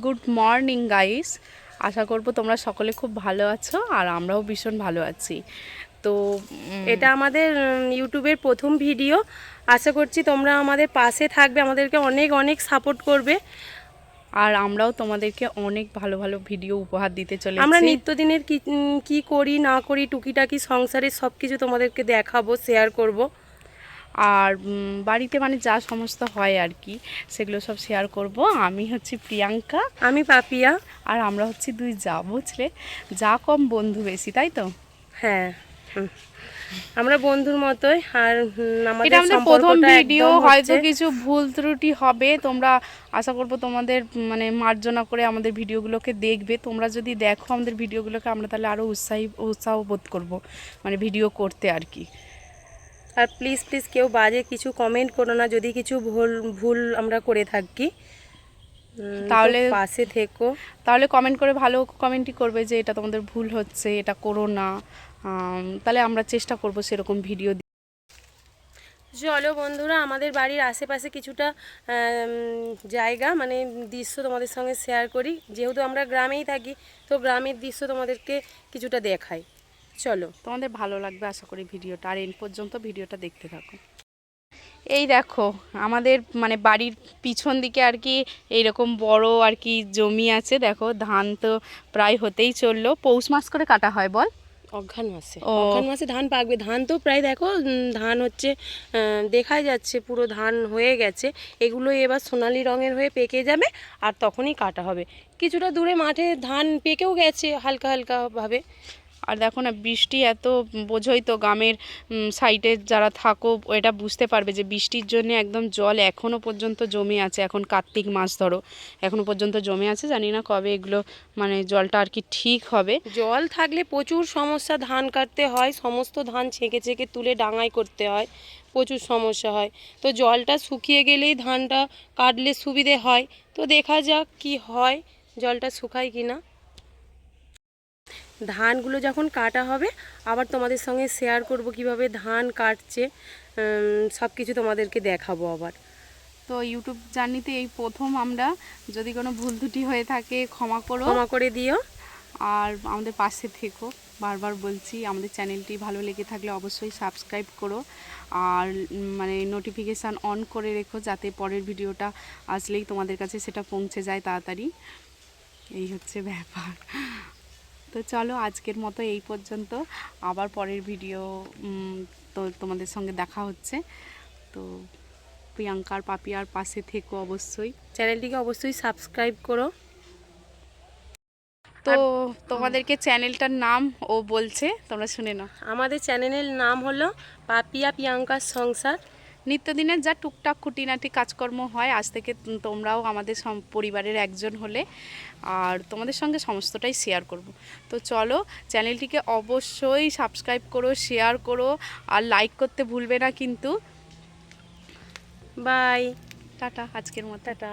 Good morning guys, আশা করব তোমরা সকলে খুব ভালো আছো আর আমরাও ভীষণ ভালো আছি। তো এটা আমাদের ইউটিউবের প্রথম ভিডিও। আশা করছি তোমরা আমাদের পাশে থাকবে, আমাদেরকে অনেক অনেক সাপোর্ট করবে আর আমরাও তোমাদেরকে অনেক ভালো ভালো ভিডিও উপহার দিতে চলেছি। আমরা নিত্যদিনের কি করি না করি, টুকিটাকি সংসারের সব কিছু তোমাদেরকে দেখাবো, শেয়ার করব। আর বাড়িতে মানে যা সমস্ত হয় আর কি, সেগুলো সব শেয়ার করব। আমি হচ্ছি প্রিয়াঙ্কা, আমি পাপিয়া, আর আমরা হচ্ছি দুই যা, বুঝলে? যা কম বন্ধু বেশি, তাই তো? হ্যাঁ, আমরা বন্ধুর মতোই। আর এটা আমাদের প্রথম ভিডিও, হয়তো হচ্ছে কিছু ভুল ত্রুটি হবে। তোমরা আশা করব তোমাদের মানে মার্জনা করে আমাদের ভিডিওগুলোকে দেখবে। তোমরা যদি দেখো আমাদের ভিডিওগুলোকে, আমরা তাহলে আরও উৎসাহ বোধ করব মানে ভিডিও করতে আর কি। আর প্লিজ প্লিজ কেউ বাজে কিছু কমেন্ট করো না, যদি কিছু ভুল আমরা করে থাকি। তাহলে পাশে থেকো, তাহলে কমেন্ট করে ভালো কমেন্টই করবে যে এটা তোমাদের ভুল হচ্ছে, এটা করো না। তাহলে আমরা চেষ্টা করব সেরকম ভিডিও। চলো বন্ধুরা, আমাদের বাড়ির আশেপাশে কিছুটা জায়গা মানে দৃশ্য তোমাদের সঙ্গে শেয়ার করি। যেহেতু আমরা গ্রামেই থাকি, তো গ্রামের দৃশ্য তোমাদেরকে কিছুটা দেখাই। চলো, তোমাদের ভালো লাগবে আশা করি ভিডিওটা, আর এন পর্যন্ত ভিডিওটা দেখতে থাকো। এই দেখো আমাদের মানে বাড়ির পিছন দিকে আর কি এইরকম বড় আর কি জমি আছে। দেখো ধান তো প্রায় হতেই চললো। পৌষ মাস করে কাটা হয় বল? অঘ্রাণ মাসে ধান পাকবে। ধান তো প্রায় দেখো, ধান হচ্ছে, দেখাই যাচ্ছে পুরো ধান হয়ে গেছে। এগুলো এবার সোনালি রঙের হয়ে পেকে যাবে, আর তখনই কাটা হবে। কিছুটা দূরে মাঠে ধান পেকেও গেছে হালকা হালকা ভাবে। আর দেখো না, বৃষ্টি এত, বোঝোই তো গ্রামের সাইডে যারা থাকো এটা বুঝতে পারবে যে বৃষ্টির জন্য একদম জল এখনও পর্যন্ত জমে আছে। এখন কার্তিক মাস ধরো, এখনও পর্যন্ত জমে আছে। জানি না কবে এগুলো মানে জলটা আর কি ঠিক হবে। জল থাকলে প্রচুর সমস্যা, ধান কাটতে হয়, সমস্ত ধান ছেঁকে ছেঁকে তুলে ডাঙায় করতে হয়, প্রচুর সমস্যা হয়। তো জলটা শুকিয়ে গেলেই ধানটা কাটলে সুবিধে হয়। তো দেখা যাক কি হয়, জলটা শুকায় কি না। ধানগুলো যখন কাটা হবে আবার তোমাদের সঙ্গে শেয়ার করব কিভাবে ধান কাটছে, সব কিছু তোমাদেরকে দেখাবো আবার। তো ইউটিউব জার্নিতে এই প্রথম আমরা, যদি কোনো ভুল ত্রুটি হয়ে থাকে ক্ষমা করে দিও। আর আমাদের পাশে থেকো, বারবার বলছি। আমাদের চ্যানেলটি ভালো লেগে থাকলে অবশ্যই সাবস্ক্রাইব করো, আর মানে নোটিফিকেশান অন করে রেখো, যাতে পরের ভিডিওটা আসলেই তোমাদের কাছে সেটা পৌঁছে যায় তাড়াতাড়ি। এই হচ্ছে ব্যাপার। তো চলো আজকের মতো এই পর্যন্ত, আবার পরের ভিডিও তো তোমাদের সঙ্গে দেখা হচ্ছে। তো প্রিয়াঙ্কার পাপিয়ার পাশে থেকো অবশ্যই, চ্যানেলটিকে অবশ্যই সাবস্ক্রাইব করো। তো তোমাদেরকে চ্যানেলটার নাম ও বলছে, তোমরা শুনে নাও। আমাদের চ্যানেলের নাম হলো পাপিয়া প্রিয়াঙ্কার সংসার। নিত্যদিনের যা টুকটাক খুঁটিনাটি কাজকর্ম হয়, আজ থেকে তোমরাও আমাদের পরিবারের একজন হলে, আর তোমাদের সঙ্গে সমস্তটাই শেয়ার করব। তো চলো, চ্যানেলটিকে অবশ্যই সাবস্ক্রাইব করো, শেয়ার করো, আর লাইক করতে ভুলবে না কিন্তু। বাই, টাটা আজকের মতো। টাটা।